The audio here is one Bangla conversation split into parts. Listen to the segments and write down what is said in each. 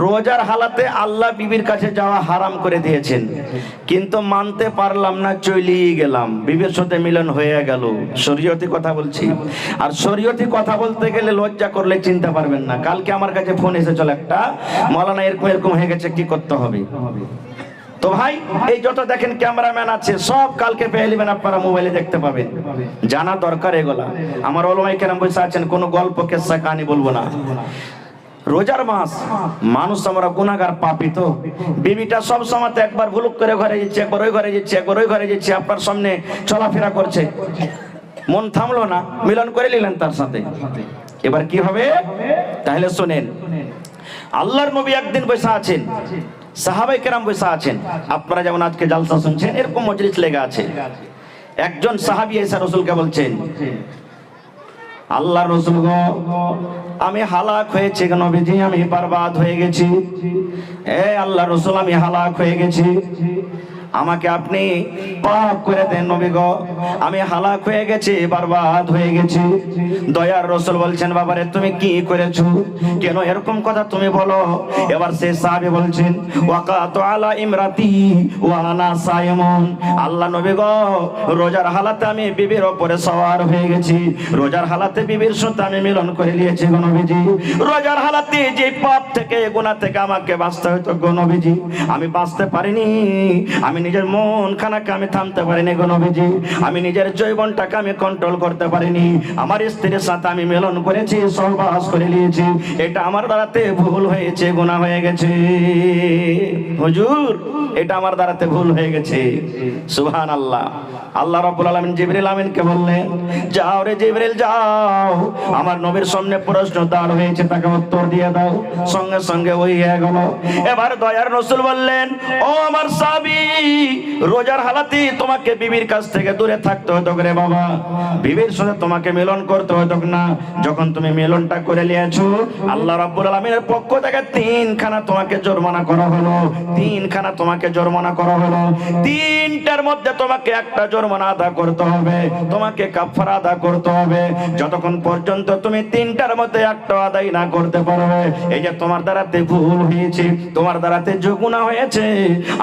রোজার হালাতে আল্লাহ বিবির কাছে যাওয়া হারাম করে দিয়েছেন, কিন্তু মানতে পারলাম না, চলেই গেলাম, বিবির সাথে মিলন হয়ে গেল। শরীয়তি কথা বলছি, আর শরীয়তি কথা বলতে গেলে লজ্জা করলে চিনতে পারবেন না। কালকে আমার কাছে ফোন এসেছিল একটা, মাওলানা এরকম এরকম হয়ে গেছে, কি করতে হবে? তো ভাই, এই যত দেখেন ক্যামেরাম্যান আছে সব কালকে পেয়ে নেবেন, আপনারা মোবাইলে দেখতে পাবেন। জানা দরকার এগুলা। আমার ওলামায়ে কেরাম বসে আছেন, কোনো গল্প কেসা কাহিনী বলবো না। রোজার মাস, মানুষ আমরা গুনাহগার পাপী, তো বিবিটা সব সময় একবার ভুলুক করে ঘরে যাচ্ছে, একবার ওই ঘরে যাচ্ছে, একবার ওই ঘরে যাচ্ছে, আপনার সামনে চলাফেরা করছে, মন থামলো না, মিলন করে নিলেন তার সাথে। এবার কি হবে? তাহলে শোনেন, আল্লাহর নবী একদিন বসে আছেন, সাহাবায়ে কেরাম বসে আছেন, আপনারা যেমন আজকে জালসা শুনছেন, এরকম মজলিস লেগে আছে। একজন সাহাবী এসে রাসূলকে বলছেন, আল্লাহ রাসূল গো, আমি হালাক হয়েছি গো নবীজি, আমি বরবাদ হয়ে গেছি। এ আল্লাহ রাসূল, আমি হালাক হয়ে গেছি, আমাকে আপনি পাক করে দেন নবী গো, আমি হালাক হয়ে গেছি, বরবাদ হয়ে গেছি। দয়ার রাসূল বলছেন, বাবারে তুমি কি করেছো, কেন এরকম কথা তুমি বলো? এবার সেই সাহাবী বলছেন, ওয়াকাতু আলা ইমরাতি ওয়া আনা সাইমুন, আল্লাহ নবী গো, রোজার হালাতে আমি বিবির উপরে সওয়ার হয়ে গেছি, রোজার হালাতে বিবির সাথে আমি মিলন করে নিয়েছি গো নবীজি। রোজার হালাতে যে পাপ থেকে, গুনাহ থেকে আমাকে বাঁচতে হতো গো নবীজি, আমি বাঁচতে পারিনি। আমি নিজের মন খানাকে আমি থামতে পারিনি গো নবীজি, আমি নিজের জৈবনটাকে আমি কন্ট্রোল করতে পারিনি। আমার স্ত্রীর সাথে আমি মিলন করেছি, সহবাস করে নিয়েছি, এটা আমার দ্বারাতে ভুল হয়েছে, গুনাহ হয়ে গেছে হুজুর, এটা আমার দ্বারাতে ভুল হয়ে গেছে। সুবহানাল্লাহ। আল্লাহ রাব্বুল আলামিন জিবরিল আমিনকে বললেন, যাও রে জিবরিল যাও, আমার নবীর সামনে প্রশ্ন দাঁড় হয়েছে, তাকে উত্তর দিয়ে দাও। সঙ্গে সঙ্গে ওই হয়ে গেল। এবার দয়ার রাসূল বললেন, ও আমার সাহাবী, রোজার হালাতে তোমাকে বিবির কাছ থেকে দূরে থাকতে হতো রে বাবা, বিবির সাথে তোমাকে মিলন করতে হতো না। যখন তুমি মিলনটা করে নিয়েছো, আল্লাহ রাব্বুল আলামিনের পক্ষ থেকে 3খানা তোমাকে জরিমানা করা হলো, 3খানা তোমাকে জরিমানা করা হলো। 3টার মধ্যে তোমাকে একটা জরিমানা আদা করতে হবে, তোমাকে কাফারা আদা করতে হবে। যতক্ষণ পর্যন্ত তুমি 3টার মধ্যে একটা আদায় না করতে পারবে, এই যে তোমার দ্বারাতে ভুল হয়েছে, তোমার দ্বারাতে যে গুনাহ হয়েছে,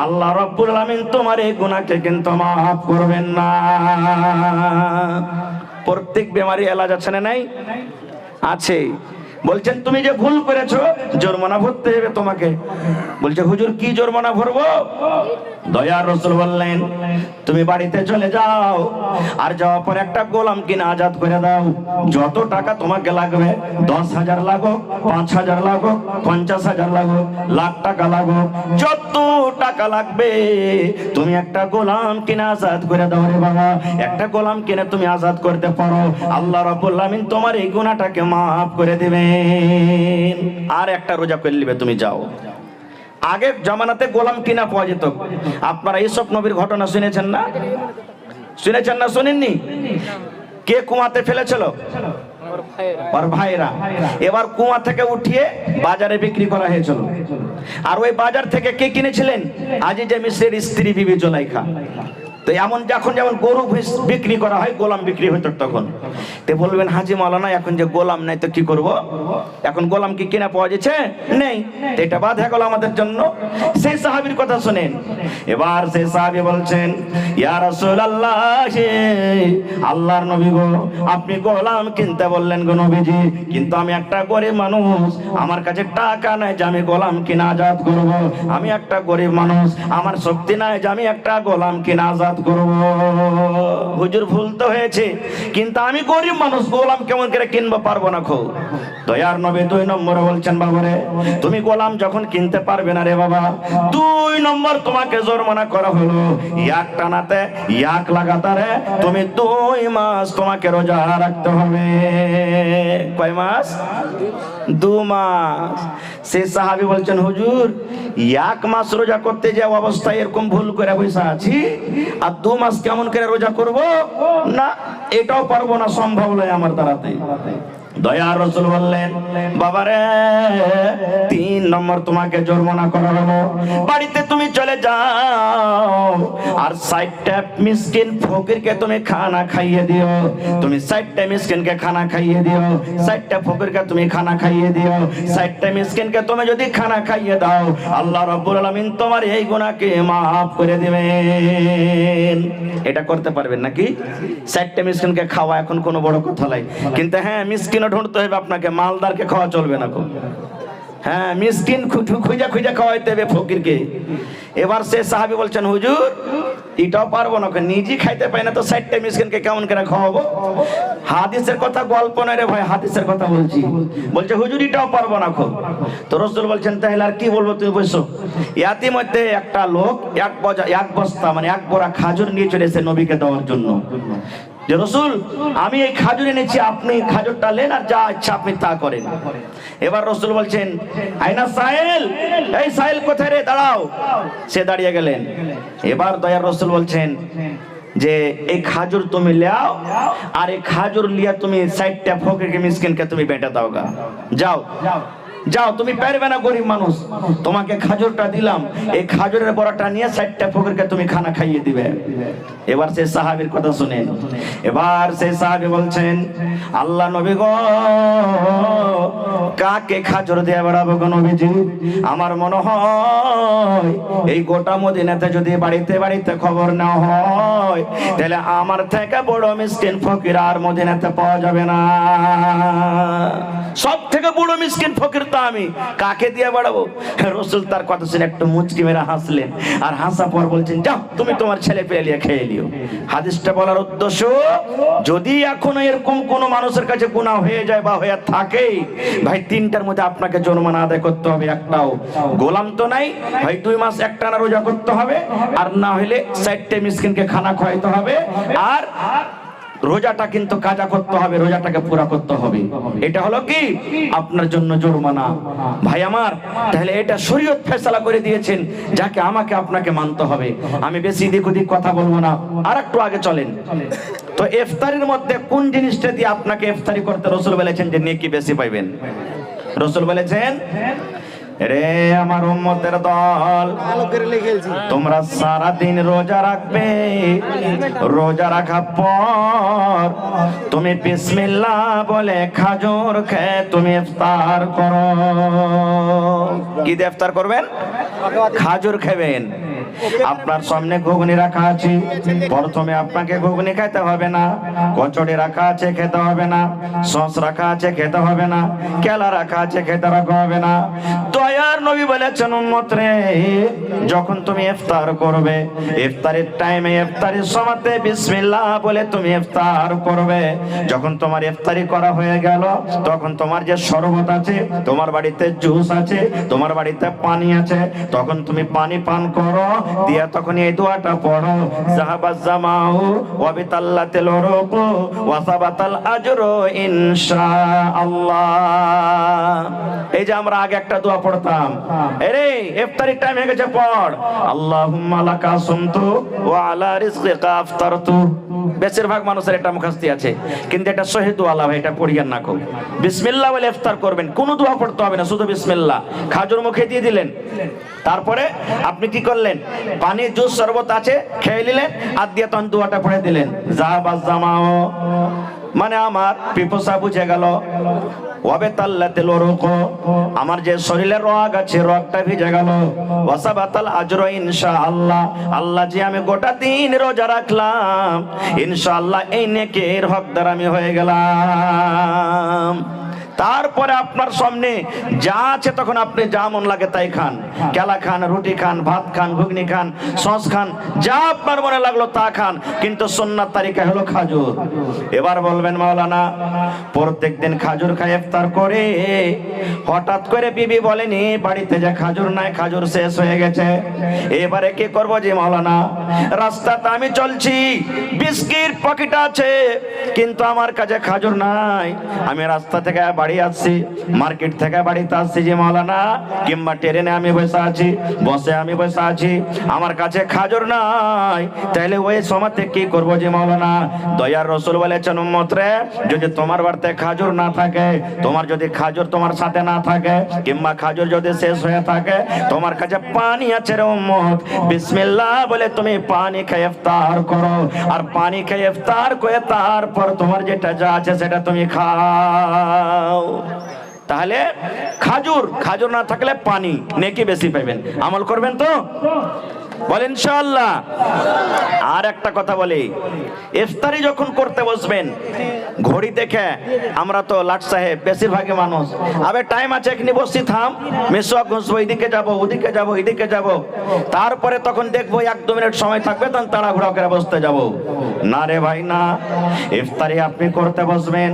আল্লাহ রাব্বুল আলামিন তোমার এই গুনাহকে কিন্তু মাফ করবেন না। প্রত্যেক বেমারি এলাজ আছে না নাই? আছে। বলছেন তুমি যে ভুল করেছো, জরিমানা ভরতে হবে তোমাকে। বলছে হুজুর কি জরিমানা ভরবো? দয়ার রাসূল বললেন, তুমি বাড়িতে চলে যাও, আর যাওয়ার পর একটা গোলাম কিনে আজাদ করে দাও। যত টাকা তোমাকে লাগবে, 10,000 লাগো, 5,000 লাগো, 50,000 লাগো, লাখ টাকা লাগো, যত টাকা লাগবে তুমি একটা গোলাম কিনে আজাদ করে দাও রে বাবা। একটা গোলাম কিনে তুমি আজাদ করতে পারো, আল্লাহ রাব্বুল আলামিন তোমার এই গুনাহটাকে maaf করে দিবেন। আর একটা রোজা করে নিবে, তুমি যাও। আগে জামানাতে গোলাম কিনা পাওয়া যেত। আপনারা এইসব নবীর ঘটনা শুনেছেন না? শুনেছেন না শুনেননি? কে কুয়াতে ফেলেছিল? আর ভাইরা। এবার কুয়া থেকে উঠিয়ে বাজারে বিক্রি করা হয়েছিল। আর ওই বাজার থেকে কে কিনেছিলেন? আজিজে মিসরের স্ত্রী বিবি জুলাইখা। তো এমন যখন যেমন গরু বিক্রি করা হয়, গোলাম বিক্রি হতো তখন। তো বলবেন, হাজি মাওলানা এখন যে গোলাম নাই তো কি করব? এখন গোলাম কি কিনা পাওয়া যাচ্ছে? নেই। এটা বাদ হয়ে গেল আমাদের জন্য। সেই সাহাবীর কথা শুনেন। এবার সেই সাহাবী বলছেন, ইয়া রাসূলুল্লাহ, আল্লাহর নবী গো, আপনি গোলাম কিনতে বললেন গো নবীজি, কিন্তু আমি একটা গরিব মানুষ, আমার কাছে টাকা নাই যে আমি গোলাম কিনা আজাদ করব। আমি একটা গরিব মানুষ, আমার শক্তি নাই যে আমি একটা গোলাম কিনা আজাদ করব। হুজুর ভুল তো হয়েছে, কিন্তু আমি গরিব মানুষ, গোলাম কেমন করে কিনবো, পারবো না খো। দয়ার নবী 2 নম্বরে বলছেন, বাবারে তুমি গোলাম যখন কিনতে পারবে না রে বাবা, 2 নম্বর তোমাকে জরিমানা করা হলো। এক টানাতে, এক লাগাতারে তুমি 2 মাস তোমাকে রোজা রাখতে হবে। কয় মাস? 2 মাস। সেই সাহাবী বলছেন, হুজুর 1 মাস রোজা করতে যাওয়া অবস্থায় এরকম ভুল করে বসে আছি, আর 2 মাস কেমন করে রোজা করব? না, এটাও পারবো না, সম্ভব নয় আমার দ্বারাতে। দয়ার রাসূল বললেন, বাবারে 3 নম্বর তোমাকে জরিমানা করা হলো, বাড়িতে তুমি চলে যাও আর 60টা মিসকিন ফকিরকে তুমি খানা খাইয়ে দিও। তুমি 60টা মিসকিনকে খানা খাইয়ে দিও, 60টা ফকিরকে তুমি খানা খাইয়ে দিও। 60টা মিসকিনকে তুমি যদি খানা খাইয়ে দাও, আল্লাহ রাব্বুল আলামিন তোমার এই গুনাহকে maaf করে দিবেন। এটা করতে পারবেন নাকি? 60টা মিসকিনকে খাওয়া এখন কোনো বড় কথা নাই, কিন্তু হ্যাঁ মিসকিনও ঢুঁড়তে হবে আপনাকে, মালদারকে খাওয়া চলবে না। হ্যাঁ মিসকিন খুঁজা খুঁজা খাওয়াইতে হবে ফকিরকে। এবার সে সাহাবী বলছেন, হুজুর এটাও পারবো না, নিজে খাইতে পাই না তো 60টা মিসকিনকে কেমন করে খাওয়াবো? হাদিসের কথা গল্প নয় রে ভাই, হাদিসের কথা বলছি। বলছে হুজুর এটাও পারবো না। তো রাসূল বলছেন, তাহলে আর কি বলবো, তুমি বসো। ইয়াতির মধ্যে একটা লোক এক বস্তা মানে 1 বোরা খাজুর নিয়ে চলে এসে নবীকে দেওয়ার জন্য, যে রাসূল আমি এই খাজুর এনেছি, আপনি খাজুরটা নেন আর যা ইচ্ছা আপনি তা করেন। এবার রাসূল বলছেন, আইনা সাইল, এই সাইল কোথায় রে, দাঁড়াও। সে দাঁড়িয়ে গেলেন। এবার দয়ার রাসূল বলছেন যে এই খাজুর তুমি লাও আর এই খাজুর লিয়া তুমি 60টা ফকিরকে মিসকিনকে তুমি বেটা দাও গা, যাও যাও, তুমি পারবে না, গরিব মানুষ, তোমাকে খাজুরটা দিলাম, এই খাজুরের বড়াটা নিয়ে 60টা ফকিরকে তুমি খানা খাইয়ে দিবে। এবার সেই সাহাবীর কথা শুনেন। এবার সেই সাহাবী বলছেন, আল্লাহ নবী গো, কাকে খাজুর দিয়ে বেড়াবো গো নবীজি? আমার মনে হয় এই গোটা মদিনাতে যদি বাড়িতে বাড়িতে খবর না হয়, তাহলে আমার থেকে বড় মিসকিন ফকির আর মদিনাতে পাওয়া যাবে না। সব থেকে বড় মিসকিন ফকির তো আমি, কাকে দিয়ে বাড়াবো? রাসূল তার কথা শুনে একটু মুচকি মেরে হাসলেন, আর হাসা পর বলছেন, যাও তুমি তোমার ছেলে পেলে নিয়ে খেয়ে নিও। হাদিসটা বলার উদ্দেশ্য, যদি এখনো এরকম কোন মানুষের কাছে গুনাহ হয়ে যায় বা হয়ে থাকে, ভাই 3টার মধ্যে আপনাকে জরিমানা আদায় করতে হবে। একটাও গোলাম তো নাই ভাই, 2 মাস একটানা রোজা করতে হবে, আর না হলে 60টা মিসকিনকে খানা খাওয়াইতে হবে, আর রোজাটা কিন্তু কাজা করতে হবে, রোজাটাকে পুরা করতে হবে। এটা হলো কি আপনার জন্য জরিমানা। ভাই আমার, তাহলে এটা শরীয়ত ফয়সালা করে দিয়েছেন, যাকে আমাকে আপনাকে মানতে হবে। আমি বেশি এদিক ওদিক কথা বলবো না, আর একটু আগে চলেন। তো ইফতারির মধ্যে কোন জিনিসটা দিয়ে আপনাকে ইফতারি করতে রাসূল বলেছেন যে নেকি বেশি পাইবেন? রাসূল বলেছেন, রে আমার উম্মতের দল, তোমরা সারা দিন রোজা রাখবে, রোজা রাখার পর তুমি বিসমিল্লাহ বলে খাজুর খেয়ে তুমি ইফতার করো। কি দিয়ে ইফতার করবেন? খাজুর খাবেন। আপনার সামনে ঘুগনি রাখা আছে, প্রথমে আপনাকে ঘুগনি খেতে হবে না, কচুরি রাখা আছে খেতে হবে না, সস রাখা আছে খেতে হবে না, কেলা রাখা আছে খেতে রাখা হবে না। দয়ার নবী বলেছেন, উম্মত রে, যখন তুমি ইফতার করবে, ইফতারের টাইমে ইফতারের সময়তে বিসমিল্লাহ বলে তুমি ইফতার করবে। যখন তোমার ইফতারি করা হয়ে গেল, তখন তোমার যে শরবত আছে, তোমার বাড়িতে জুস আছে, তোমার বাড়িতে পানি আছে, তখন তুমি পানি পান করো, দিয়া তখন এই দোয়াটা পড়ো, যাহাবাজ জামাউ ওয়া বিতাল্লাতিল উরুকু ওয়া সাবাতাল আজরু ইনশাআল্লাহ। এই যে আমরা আগে একটা দোয়া পড়তাম, আরে ইফতারির টাইম হয়ে গেছে, পড় আল্লাহুম্মা লাকা সুমতু ওয়া আলা রিজকিকা আফতারতু। বেশিরভাগ মানুষের এটা মুখস্থ আছে, কিন্তু এটা সহিহ দোয়া ভাই, এটা পড়িয়েন না। কো বিসমিল্লাহ বলে ইফতার করবেন, কোনো দোয়া পড়তে হবে না, শুধু বিসমিল্লাহ। খাজুর মুখে দিয়ে দিলেন, তারপরে আপনি কি করলেন, পানি জুস শরবত আছে খেয়ে নিলেন, আর দিয়ে তখন দোয়াটা পড়ে দিলেন, যাহাবাজ জামাও মানে আমার পিপাসা বুঝে গেল, ওয়াবিতাল্লাতিল উরুকু আমার যে শরীরের রগ আছে রগটা ভিজে গেল, ওয়াসাবাতাল আজরু ইনশাআল্লাহ আল্লাহ যে আমি গোটা দিন রোজা রাখলাম, ইনশাআল্লাহ এই নেকির হকদার আমি হয়ে গেলাম। তারপরে আপনার সামনে যা আছে তখন আপনি যা মন লাগে তাই খান, কেলা খান, রুটি খান, ভাত খান, ঘুগনি খান, সস খান, যা আপনার মনে লাগলো তা খান, কিন্তু সুন্নাত তারিকা হলো খাজুর। এবার বলবেন, মাওলানা প্রত্যেকদিন খাজুর খাই ইফতার করে, হঠাৎ করে বিবি বলেনি বাড়িতে যে খাজুর নাই, খাজুর শেষ হয়ে গেছে, এবারে কি করব? যে মাওলানা রাস্তাতে আমি চলছি, বিস্কিট পকেট আছে, কিন্তু আমার কাছে খাজুর নাই, আমি রাস্তা থেকে বাড়ি বাড়ি আসছি, মার্কেট থেকে বাড়িতে আসছি যে মাওলানা, কিংবা ট্রেনে আমি বসে আছি, বসে আমি বসে আছি, আমার কাছে খাজুর নাই, তাহলে ওই সময়তে কি করবো যে মাওলানা? দয়ার রাসূল বলেছেন উম্মত রে, যদি তোমার বাড়িতে খাজুর না থাকে, তোমার যদি খাজুর তোমার সাথে না থাকে, কিংবা খাজুর যদি শেষ হয়ে থাকে, তোমার কাছে পানি আছে রে উম্মত, বিসমিল্লাহ বলে তুমি পানি খেয়ে ইফতার করো, আর পানি খেয়ে ইফতার করে তারপর তোমার যেটা যা আছে সেটা তুমি খাও। তাহলে খাজুর না থাকলে পানি, নেকি বেশি পাবেন। আমল করবেন তো? বলেন ইনশাআল্লাহ। আর একটা কথা বলি, ইফতারি যখন করতে বসবেন, ঘড়ি দেখে, আমরা তো লাট সাহেব বেশিরভাগই মানুষ, আবে টাইম আছে এখানে বসছি, থাম, মেসোয়াক ঘষবো, এদিকে যাবো ওদিকে যাবো এদিকে যাবো, তারপরে তখন দেখবো 1-2 মিনিট সময় থাকবে, তখন তাড়াহুড়া করে বসতে যাবো। না রে ভাই না, ইফতারি আপনি করতে বসবেন,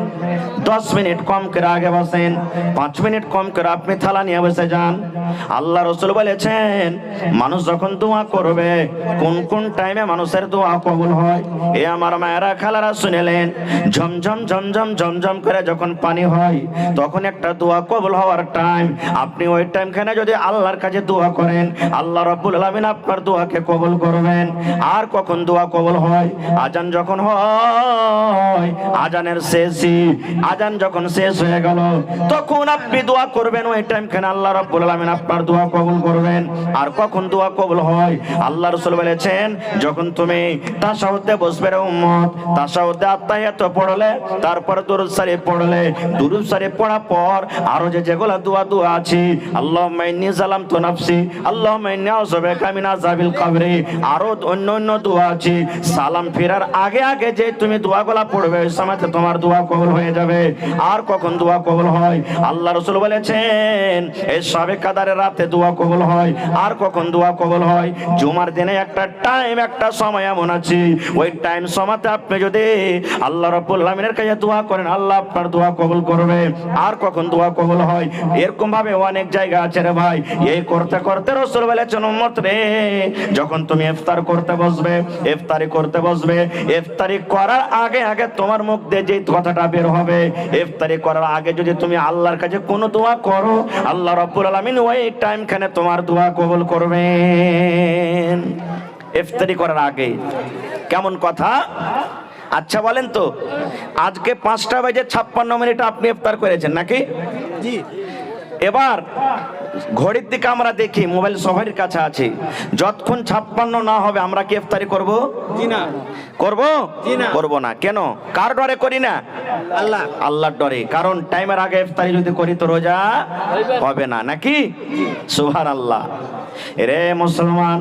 10 মিনিট কম করে আগে বসেন, 5 মিনিট কম করে আপনি থালা নিয়ে বসে যান। আল্লাহ রাসূল বলেছেন, মানুষ যখন দোয়া করবে, কোন কোন টাইমে মানুষের দোয়া কবুল হয়, এ আমার মায়েরা খালারা শুনেলেন, ঝমঝম ঝমঝম ঝমঝম করে যখন পানি হয়, তখন একটা দোয়া কবুল হওয়ার টাইম। আপনি ওই টাইমখানে যদি আল্লাহর কাছে দোয়া করেন, আল্লাহ রাব্বুল আলামিন আপনার দোয়াকে কবুল করবেন। আর কখন দোয়া কবুল হয়? আজান যখন হয়, আজানের শেষই, আজান যখন শেষ হয়ে গেল, তখন আপনি দোয়া করবেন, ওই টাইমখানে আল্লাহ রাব্বুল আলামিন আপনার দোয়া কবুল করবেন। আর কখন দোয়া কবুল হয়? আল্লাহ রাসূল বলেছেন, যখন তুমি তাশাহুদে বসবে রে উম্মত, তাশাহুদে আত্তাহিয়াত পড়লে, তারপর দুরূদ শরীফ পড়লে, দুরূদ শরীফ পড়ার পর আরো যেগুলো দোয়া আছে, আল্লাহুম্মা ইন্নী যালামতু নাফসি, আল্লাহুম্মা ইন্নী আউযু বিকা মিন আযাবিল কবরি, আরো অন্য দোয়া আছে। সালাম ফেরার আগে আগে যে তুমি দোয়াগুলো পড়বে, ওই সময়তে তোমার দোয়া কবুল হয়ে যাবে। আর কখন দোয়া কবুল হয়? আল্লাহ রাসূল বলেছেন, এই শবে কদরের রাতে দোয়া কবুল হয়। আর কখন দোয়া কবুল হয়? জুমার দিনে একটা টাইম, একটা সময় এমন আছে, ওই টাইম সময়তে আপনি যদি আল্লাহ রাব্বুল আলামিনের কাছে দোয়া করেন, আল্লাহ আপনার দোয়া কবুল করবে। আর কখন দোয়া কবুল হয়? এরকম ভাবে অনেক জায়গা আছে রে ভাই। এই করতে করতে রাসূল বলেছেন, উম্মত রে, যখন তুমি ইফতার করতে বসবে, ইফতারি করতে বসবে, ইফতারি করার আগে আগে তোমার মুখ দিয়ে যে কথাটা বের হবে, ইফতারি করার আগে যদি তুমি আল্লাহর কাছে কোনো দোয়া করো, আল্লাহ রাব্বুল আলামিন ওই টাইমখানে তোমার দোয়া কবুল করবেন। ইফতারি করার আগে, কেমন কথা? আচ্ছা বলেন তো, আজকে 5:56 আপনি ইফতার করেছেন নাকি? জি। এবার ঘড়ির দিকে আমরা দেখি, মোবাইল সবার কাছে আছে, যতক্ষণ 56 না হবে আমরা কি ইফতারি করব? জি না। করব? জি না। করব না। কেন? কার ডরে করি না? আল্লাহর ডরে। কারণ টাইমের আগে ইফতারি যদি করি তো রোজা হবে না, নাকি? সুবহানাল্লাহ। রে মুসলমান,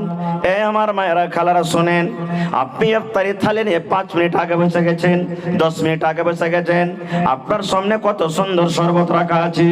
এ আমার মায়েরা খালারা শুনেন, আপনি ইফতারি থালি নিয়ে 5 মিনিট আগে বসে গেছেন, 10 মিনিট আগে বসে গেছেন, আপনার সামনে কত সুন্দর শরবত রাখা আছে,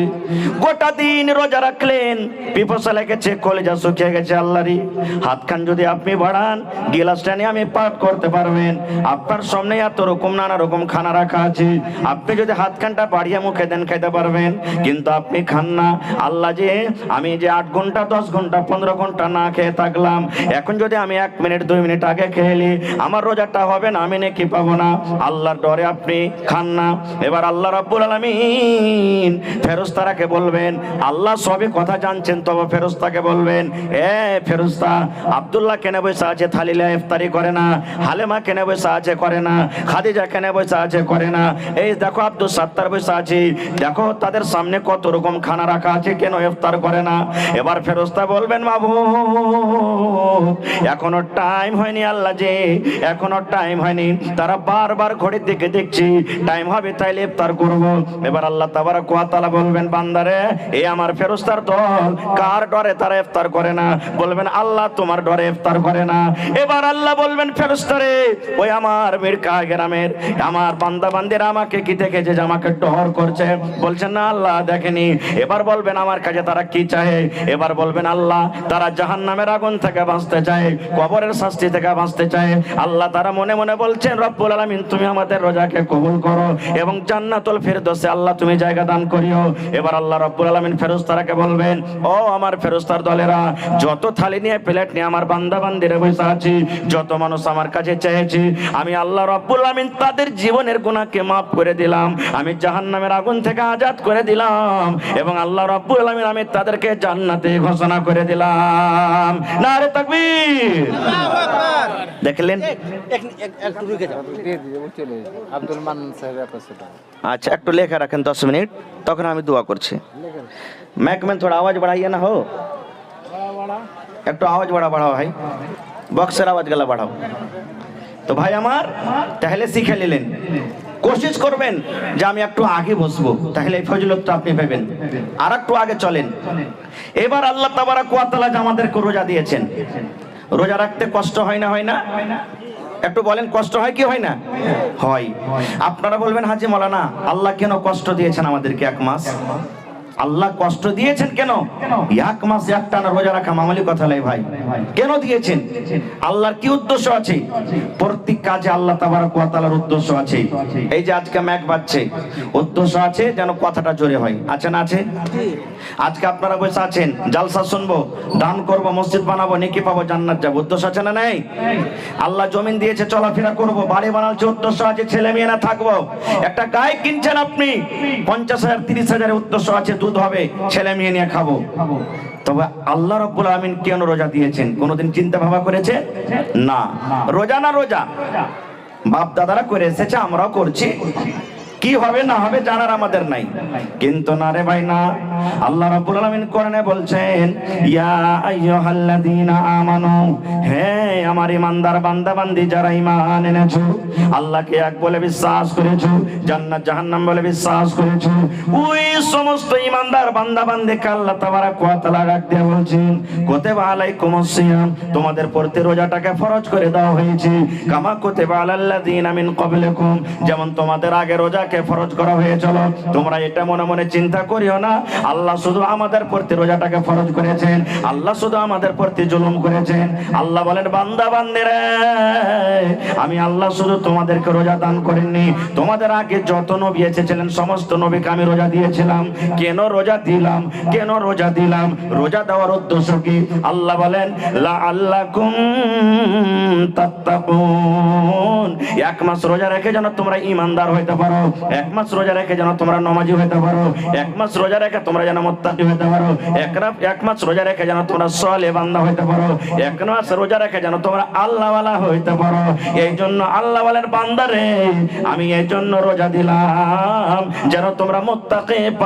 গোটা দিন রোজা রাখলেন, পিপাসা লেগেছে, কলিজা শুকিয়ে গেছে, আল্লাহরি হাতখান যদি আপনি বাড়ান, গিলাসটা নিয়ে আমি পাঠ করতে পারবেন। আপনার সামনে এত রকম নানা রকম খানা রাখা আছে, আপনি যদি হাতখানটা বাড়িয়ে মুখে দেন, খাইতে পারবেন, কিন্তু আপনি খান না। আল্লাহ যে, আমি যে 8 ঘন্টা 10 ঘন্টা 15 ঘন্টা না খেয়ে থাকলাম, এখন যদি আমি 1 মিনিট 2 মিনিট আগে খেলি, আমার রোজাটা হবে না, আমি নেকি পাবো না। আল্লাহর ডরে আপনি খান না। এবার আল্লাহ রাব্বুল আলামিন ফেরেশতাকে বলবেন, আল্লাহ সবই কথা জানছেন, তবে ফেরেশতাকে বলবেন, এ ফেরেশতা, আব্দুল্লাহ কেন বসে আছে থালিলে ইফতারি করে না? হালেমা কেন বসে আছে করে না? খাদিজা কেন বসে আছে করে না? এই দেখো আব্দুল সাত্তার বসে আছে, দেখো তাদের সামনে কত রকম খানা রাখা আছে, কেন ইফতার করে না? এবার ফেরেশতা বলবেন, মাবুদ, এখনো টাইম হয়নি, আল্লাহ যে এখনো টাইম হয়নি, তারা বারবার ঘড়ির দিকে দেখছি, টাইম হবে তাইলে ইফতার করব। এবার আল্লাহ তাবারক ওয়া তাআলা বলবেন, বান্দারে, এই আমার ফেরেশতার দল কার ডরে তারা ইফতার করে না? বলবেন, আল্লাহ তোমার ডরে ইফতার করে না। এবার আল্লাহ বলবেন, ফেরেশতারে, ওই আমার মিরকা গ্রামের আমার বান্দা বান্দিরা আমাকে কি দেখেছে যে আমাকে ডর করছে? বলছেন, না আল্লাহ দেখেনি। এবার বলবেন, আমার কাছে তারা কি চায়? এবার বলবেন, আল্লাহ তারা জাহান্নামের আগুন থেকে বাঁচতে চায়, কবরের শাস্তি থেকে বাঁচতে চায়। আল্লাহ তারা মনে মনে বলছেন, রব্বুল আলামিন তুমি আমাদের রোজাকে কবুল করো এবং জান্নাতুল ফিরদৌসে আল্লাহ তুমি জায়গা দান করিও। এবার আল্লাহ রব্বুল আলামিন ফেরেশতাকে বলবেন, বলবেন, ও আমার ফেরেশতার দলেরা, যত থালি নিয়ে প্লেট নিয়ে আমার বান্দা বান্দিরা বসে আছি, যত মানুষ আমার কাছে চেয়েছি, আমি আল্লাহ রাব্বুল আমিন তাদের জীবনের গুনাহকে মাফ করে দিলাম, আমি জাহান্নামের আগুন থেকে আজাদ করে দিলাম, এবং আল্লাহ রাব্বুল আমিন আমি তাদেরকে জান্নাতে ঘোষণা করে দিলাম। নারে তাকবীর। দেখলেন? একটু রুকে যাও, আব্দুল মান্নান সাহেব अच्छा एक लेखा रखें 10 मिनट, तक हम दुआ करछी। मैक में थोड़ा आवाज बढ़ाइए ना, हो एक तो आवाज बड़ा बढ़ाओ भाई, बक्सर आवाज गला बढ़ाओ। तो भाई আমার তাহলে শিখে নিলেন, কোশিশ করবেন যে আমি একটু আগে বসবো, তাহলে এই ফজিলতটা আপনি পাবেন। আর একটু আগে চলেন। এবার আল্লাহ তাবারক ওয়া তাআলা আমাদেরকে রোজা দিয়েছেন, রোজা রাখতে কষ্ট হয় না? হয় না? একটু বলেন, কষ্ট হয় কি হয় না? হয়। আপনারা বলবেন, হাজি মাওলানা আল্লাহ কেন কষ্ট দিয়েছেন আমাদেরকে এক মাস? আল্লাহ কষ্ট দিয়েছেন কেন? এক মাস একটানা রোজা রাখা মামুলি কথা নয় ভাই। কেন দিয়েছেন? আল্লাহর কি উদ্দেশ্য আছে? প্রত্যেক কাজে আল্লাহ তাবারক ওয়া তাআলার উদ্দেশ্য আছে। এই যে আজকে ম্যাক বাজছে, উদ্দেশ্য আছে যেন কথাটা জোরে হয়। আছে না? আছে। আজকে আপনারা বসে আছেন, জালসা শুনবো, দান করব, মসজিদ বানাবো, নেকি পাবো, জান্নাত যাবো, উদ্দেশ্য আছে না? নাই। আল্লাহ জমিন দিয়েছে, চলাফেরা করব, বাড়ি বানাচ্ছে, উদ্দেশ্য আছে, ছেলে মেয়ে না থাকবো। একটা গায়ে কিনছেন আপনি 50,000 30,000 উদ্দেশ্য আছে, দুধ হবে, ছেলে মেয়ে নিয়ে খাবো। তবে আল্লাহ রাব্বুল আমিন কেন রোজা দিয়েছেন কোনদিন চিন্তা ভাবনা করেছে? না। রোজা না রোজা বাপ দাদারা করে এসেছে, আমরাও করছি, কি হবে না হবে জানার আমাদের নাই। কিন্তু না রে ভাই না, আল্লাহ রাব্বুল আলামিন কোরআনে বলছেন, ইয়া আইয়ুহাল্লাযীনা আমানু, হে আমার ঈমানদার বান্দা বান্দি যারা ঈমান এনেছো, আল্লাহকে এক বলে বিশ্বাস করেছো, জান্নাত জাহান্নাম বলে বিশ্বাস করেছো, ওই সমস্ত ঈমানদার বান্দা বান্দিকে আল্লাহ তাবারক ওয়া তাআলা ডাক দিয়ে বলছেন, কুতিবা আলাইকুমুস সিয়াম, তোমাদের প্রতি রোজাটাকে ফরজ করে দেওয়া হয়েছে, কামা কুতিবা আলাল্লাযীনা মিন ক্বাবলিকুম, যেমন তোমাদের আগে রোজা ফরজ করা হয়েছিল। তোমরা এটা মনে মনে চিন্তা করিও না আল্লাহ শুধু আমাদের প্রতি রোজাটাকে ফরজ করেছেন, আল্লাহ শুধু আমাদের প্রতি জুলুম করেছেন। আল্লাহ বলেন, বান্দা বান্দিরা, আমি আল্লাহ শুধু তোমাদেরকে রোজা দান করিনি, তোমাদের আগে যত নবী এসেছিলেন সমস্ত নবীকে আমি রোজা দিয়েছিলাম। কেন রোজা দিলাম? কেন রোজা দিলাম? রোজা দেওয়ার উদ্দেশ্য কি? আল্লাহ বলেন, লাআল্লাকুম তাত্তাকুন, এক মাস রোজা রেখে যেন তোমরা ঈমানদার হইতে পারো, এক মাস রোজা রেখে যেন তোমরা নামাজি হইতে পারো, এক মাস রোজা রেখে তোমরা যেন মুত্তাকি হইতে পারো, এক মাস রোজা রেখে যেন তোমরা সালেহ বান্দা হইতে পারো, এক মাস রোজা রেখে যেন তোমরা আল্লাহওয়ালা হইতে পারো। এই জন্য আল্লাহ বলেন, বান্দারে আমি এই জন্য রোজা দিলাম যেন তোমরা মুত্তাকি